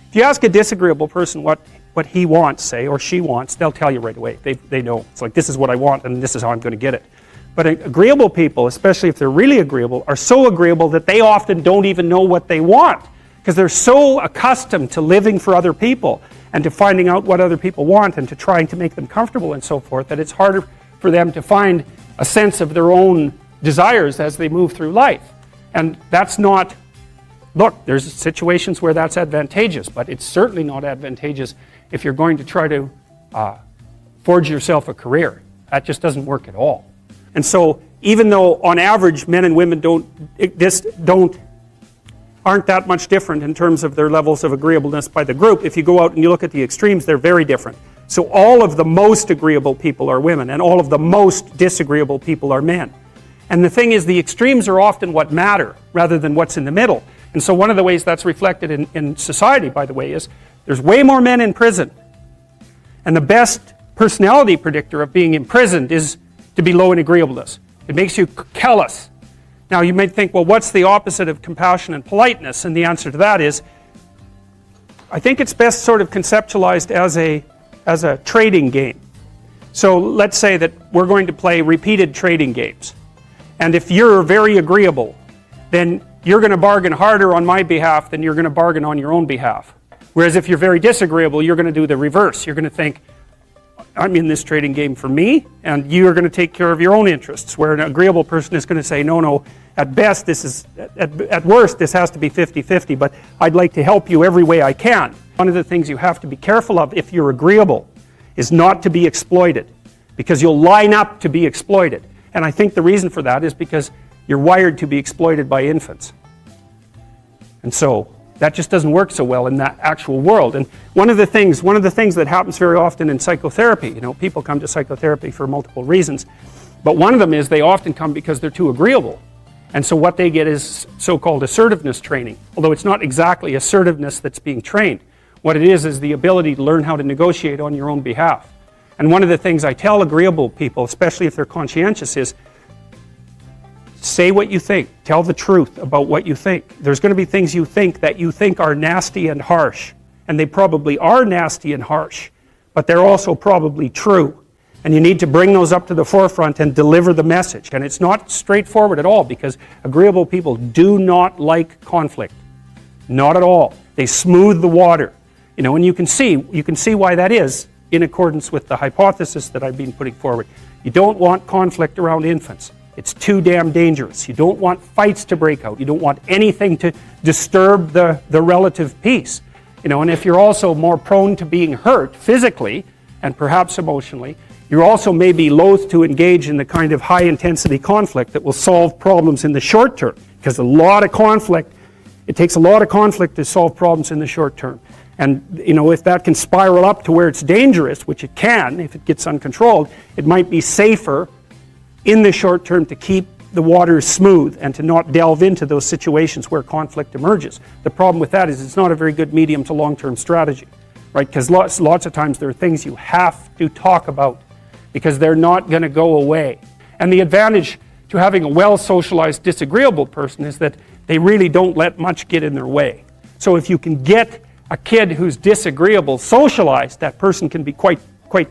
If you ask a disagreeable person what he wants, say, or she wants, they'll tell you right away. They know. It's like, this is what I want and this is how I'm going to get it. But agreeable people, especially if they're really agreeable, are so agreeable that they often don't even know what they want, because they're so accustomed to living for other people and to finding out what other people want and to trying to make them comfortable and so forth, that it's harder for them to find a sense of their own desires as they move through life. And that's not, look, there's situations where that's advantageous, but it's certainly not advantageous if you're going to try to forge yourself a career. That just doesn't work at all. And so even though on average men and women aren't that much different in terms of their levels of agreeableness by the group, if you go out and you look at the extremes, they're very different. So all of the most agreeable people are women, and all of the most disagreeable people are men. And the thing is, the extremes are often what matter rather than what's in the middle. And so one of the ways that's reflected in society, by the way, is there's way more men in prison. And the best personality predictor of being imprisoned is to be low in agreeableness. It makes you callous. Now you might think, well, what's the opposite of compassion and politeness? And the answer to that is, I think it's best sort of conceptualized as a trading game. So let's say that we're going to play repeated trading games. And if you're very agreeable, then you're going to bargain harder on my behalf than you're going to bargain on your own behalf. Whereas if you're very disagreeable, you're going to do the reverse. You're going to think, I'm in this trading game for me, and you're going to take care of your own interests. Where an agreeable person is going to say, no, at best, at worst, this has to be 50-50, but I'd like to help you every way I can. One of the things you have to be careful of if you're agreeable is not to be exploited, because you'll line up to be exploited. And I think the reason for that is because you're wired to be exploited by infants. And so that just doesn't work so well in that actual world. And one of the things that happens very often in psychotherapy, people come to psychotherapy for multiple reasons, but one of them is they often come because they're too agreeable. And so what they get is so-called assertiveness training, although it's not exactly assertiveness that's being trained. What it is the ability to learn how to negotiate on your own behalf. And one of the things I tell agreeable people, especially if they're conscientious, is say what you think. Tell the truth about what you think. There's going to be things you think that you think are nasty and harsh. And they probably are nasty and harsh. But they're also probably true. And you need to bring those up to the forefront and deliver the message. And it's not straightforward at all, because agreeable people do not like conflict. Not at all. They smooth the water. And you can see why that is in accordance with the hypothesis that I've been putting forward. You don't want conflict around infants. It's too damn dangerous. You don't want fights to break out. You don't want anything to disturb the relative peace. And if you're also more prone to being hurt physically and perhaps emotionally, you also may be loath to engage in the kind of high-intensity conflict that will solve problems in the short term, because it takes a lot of conflict to solve problems in the short term. And if that can spiral up to where it's dangerous, which it can if it gets uncontrolled, it might be safer in the short term to keep the waters smooth and to not delve into those situations where conflict emerges. The problem with that is it's not a very good medium to long-term strategy, right? Because lots of times there are things you have to talk about because they're not going to go away. And the advantage to having a well-socialized disagreeable person is that they really don't let much get in their way. So if you can get a kid who's disagreeable socialized, that person can be quite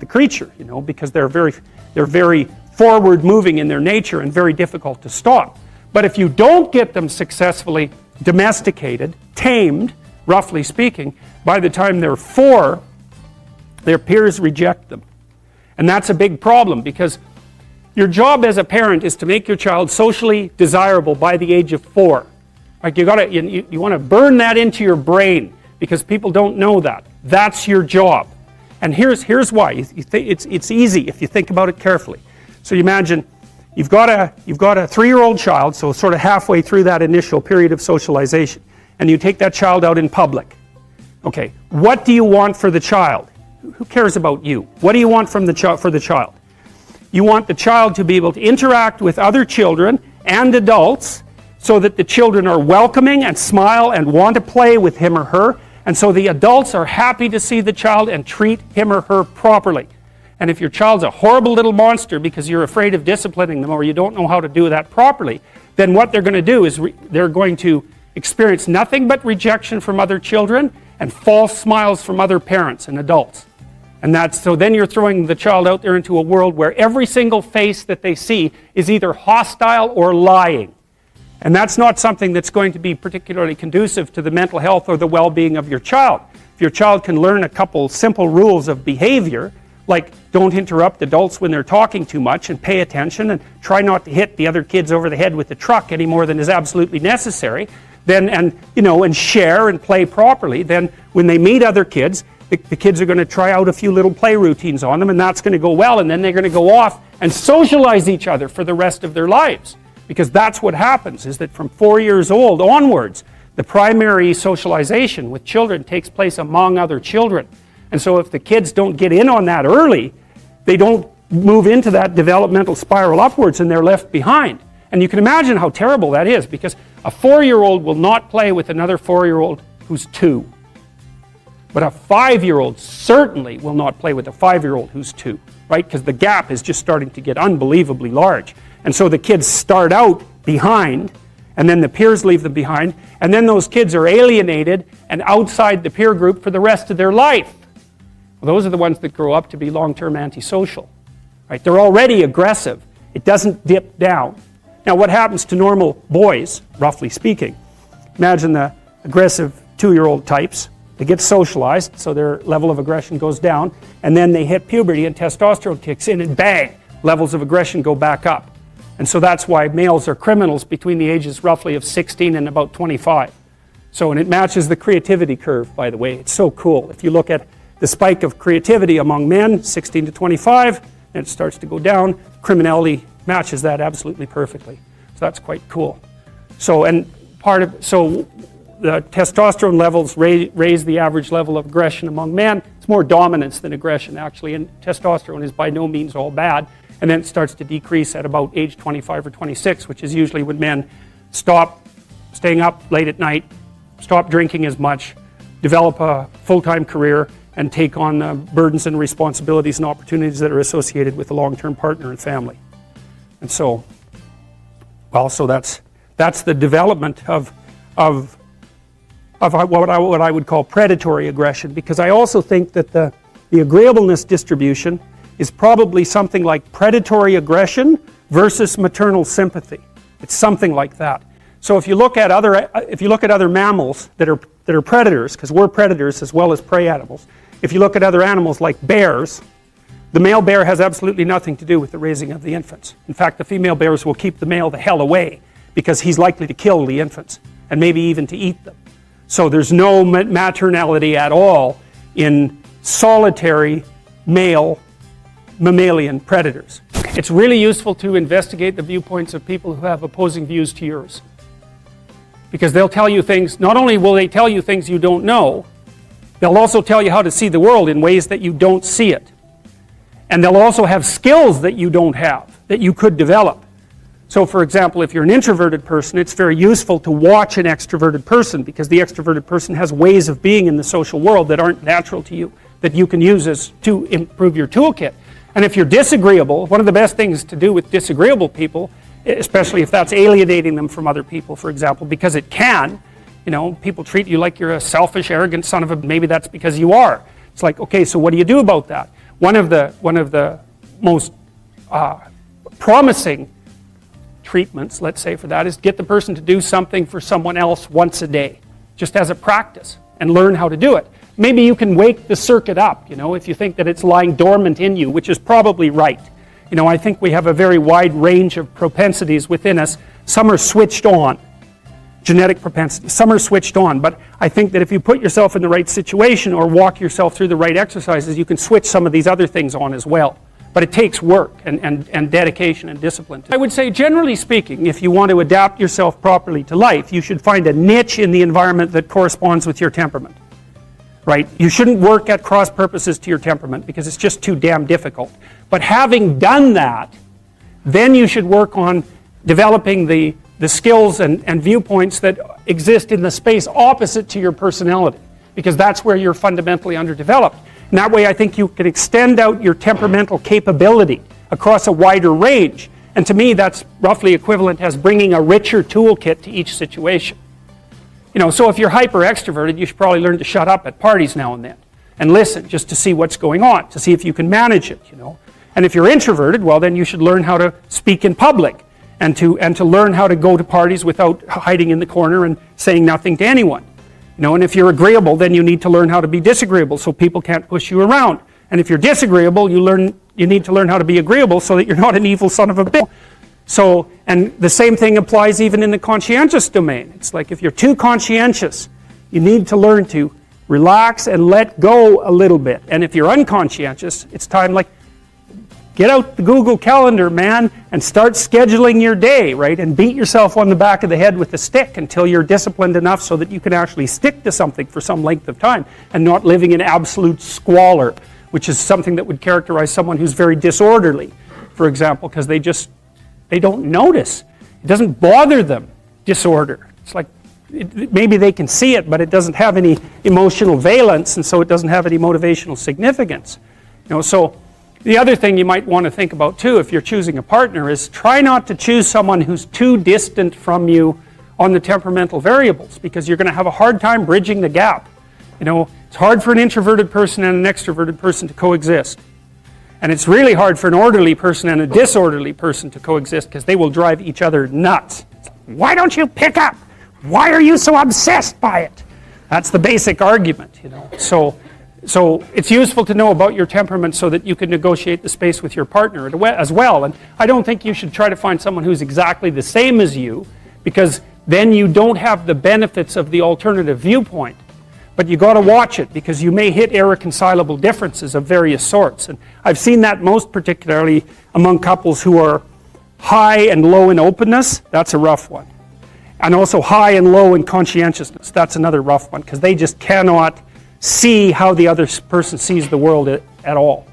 the creature, because they're very forward-moving in their nature and very difficult to stop. But if you don't get them successfully domesticated, tamed, roughly speaking, by the time they're 4, their peers reject them. And that's a big problem, because your job as a parent is to make your child socially desirable by the age of 4. Like you want to burn that into your brain, because people don't know that. That's your job. And here's why. It's easy if you think about it carefully. So you imagine you've got a 3-year-old child, so sort of halfway through that initial period of socialization, and you take that child out in public. Okay, what do you want for the child? Who cares about you? What do you want for the child? You want the child to be able to interact with other children and adults so that the children are welcoming and smile and want to play with him or her, and so the adults are happy to see the child and treat him or her properly. And if your child's a horrible little monster because you're afraid of disciplining them or you don't know how to do that properly, then what they're going to do is they're going to experience nothing but rejection from other children, and false smiles from other parents and adults. And so then you're throwing the child out there into a world where every single face that they see is either hostile or lying. And that's not something that's going to be particularly conducive to the mental health or the well-being of your child. If your child can learn a couple simple rules of behavior, like don't interrupt adults when they're talking too much and pay attention and try not to hit the other kids over the head with the truck any more than is absolutely necessary, then, and share and play properly, then when they meet other kids, the kids are going to try out a few little play routines on them, and that's going to go well, and then they're going to go off and socialize each other for the rest of their lives. Because that's what happens, is that from 4 years old onwards, the primary socialization with children takes place among other children. And so if the kids don't get in on that early, they don't move into that developmental spiral upwards and they're left behind. And you can imagine how terrible that is, because a 4-year-old will not play with another 4-year-old who's 2. But a 5-year-old certainly will not play with a 5-year-old who's 2, right? Because the gap is just starting to get unbelievably large. And so the kids start out behind, and then the peers leave them behind, and then those kids are alienated and outside the peer group for the rest of their life. Well, those are the ones that grow up to be long-term antisocial, right? They're already aggressive. It doesn't dip down. Now, what happens to normal boys, roughly speaking? Imagine the aggressive 2-year-old types. They get socialized, so their level of aggression goes down, and then they hit puberty and testosterone kicks in, and bang, levels of aggression go back up. And so that's why males are criminals between the ages roughly of 16 and about 25. So, and it matches the creativity curve, by the way. It's so cool. If you look at the spike of creativity among men, 16 to 25, and it starts to go down, criminality matches that absolutely perfectly. So that's quite cool. So, and so the testosterone levels raise the average level of aggression among men. It's more dominance than aggression, actually, and testosterone is by no means all bad. And then it starts to decrease at about age 25 or 26, which is usually when men stop staying up late at night, stop drinking as much, develop a full-time career, and take on the burdens and responsibilities and opportunities that are associated with a long-term partner and family. And so, well, so that's the development of what I would call predatory aggression, because I also think that the agreeableness distribution is probably something like predatory aggression versus maternal sympathy. It's something like that. So if you look at other mammals that are predators, because we're predators as well as prey animals, if you look at other animals like bears, the male bear has absolutely nothing to do with the raising of the infants. In fact, the female bears will keep the male the hell away, because he's likely to kill the infants and maybe even to eat them. So there's no maternality at all in solitary male mammalian predators. It's really useful to investigate the viewpoints of people who have opposing views to yours, because they'll tell you things. Not only will they tell you things you don't know, they'll also tell you how to see the world in ways that you don't see it. And they'll also have skills that you don't have, that you could develop. So for example, if you're an introverted person, it's very useful to watch an extroverted person, because the extroverted person has ways of being in the social world that aren't natural to you, that you can use to improve your toolkit. And if you're disagreeable, one of the best things to do with disagreeable people, especially if that's alienating them from other people, for example, because it can, people treat you like you're a selfish, arrogant son of a, maybe that's because you are. It's like, okay, so what do you do about that? One of the most promising treatments, let's say, for that is get the person to do something for someone else once a day, just as a practice, and learn how to do it. Maybe you can wake the circuit up, if you think that it's lying dormant in you, which is probably right. I think we have a very wide range of propensities within us. Some are switched on, genetic propensities. Some are switched on, but I think that if you put yourself in the right situation or walk yourself through the right exercises, you can switch some of these other things on as well. But it takes work and dedication and discipline. I would say, generally speaking, if you want to adapt yourself properly to life, you should find a niche in the environment that corresponds with your temperament. Right? You shouldn't work at cross purposes to your temperament, because it's just too damn difficult. But having done that, then you should work on developing the skills and viewpoints that exist in the space opposite to your personality, because that's where you're fundamentally underdeveloped. And that way I think you can extend out your temperamental capability across a wider range. And to me, that's roughly equivalent as bringing a richer toolkit to each situation. You know, so if you're hyper extroverted, you should probably learn to shut up at parties now and then and listen just to see what's going on, to see if you can manage it, you know. And if you're introverted, well, then you should learn how to speak in public and to learn how to go to parties without hiding in the corner and saying nothing to anyone. You know, and if you're agreeable, then you need to learn how to be disagreeable so people can't push you around. And if you're disagreeable, you need to learn how to be agreeable so that you're not an evil son of a bitch. So, and the same thing applies even in the conscientious domain. It's like if you're too conscientious, you need to learn to relax and let go a little bit. And if you're unconscientious, it's time like, get out the Google Calendar, man, and start scheduling your day, right? And beat yourself on the back of the head with a stick until you're disciplined enough so that you can actually stick to something for some length of time and not living in absolute squalor, which is something that would characterize someone who's very disorderly, for example, because they don't notice. It doesn't bother them, disorder. It's like, maybe they can see it, but it doesn't have any emotional valence, and so it doesn't have any motivational significance. You know, so the other thing you might want to think about too, if you're choosing a partner, is try not to choose someone who's too distant from you on the temperamental variables, because you're going to have a hard time bridging the gap. You know, it's hard for an introverted person and an extroverted person to coexist. And it's really hard for an orderly person and a disorderly person to coexist, because they will drive each other nuts. Why don't you pick up? Why are you so obsessed by it? That's the basic argument, you know. So it's useful to know about your temperament so that you can negotiate the space with your partner as well. And I don't think you should try to find someone who's exactly the same as you, because then you don't have the benefits of the alternative viewpoint. But you got to watch it, because you may hit irreconcilable differences of various sorts. And I've seen that most particularly among couples who are high and low in openness. That's a rough one. And also high and low in conscientiousness. That's another rough one, because they just cannot see how the other person sees the world at all.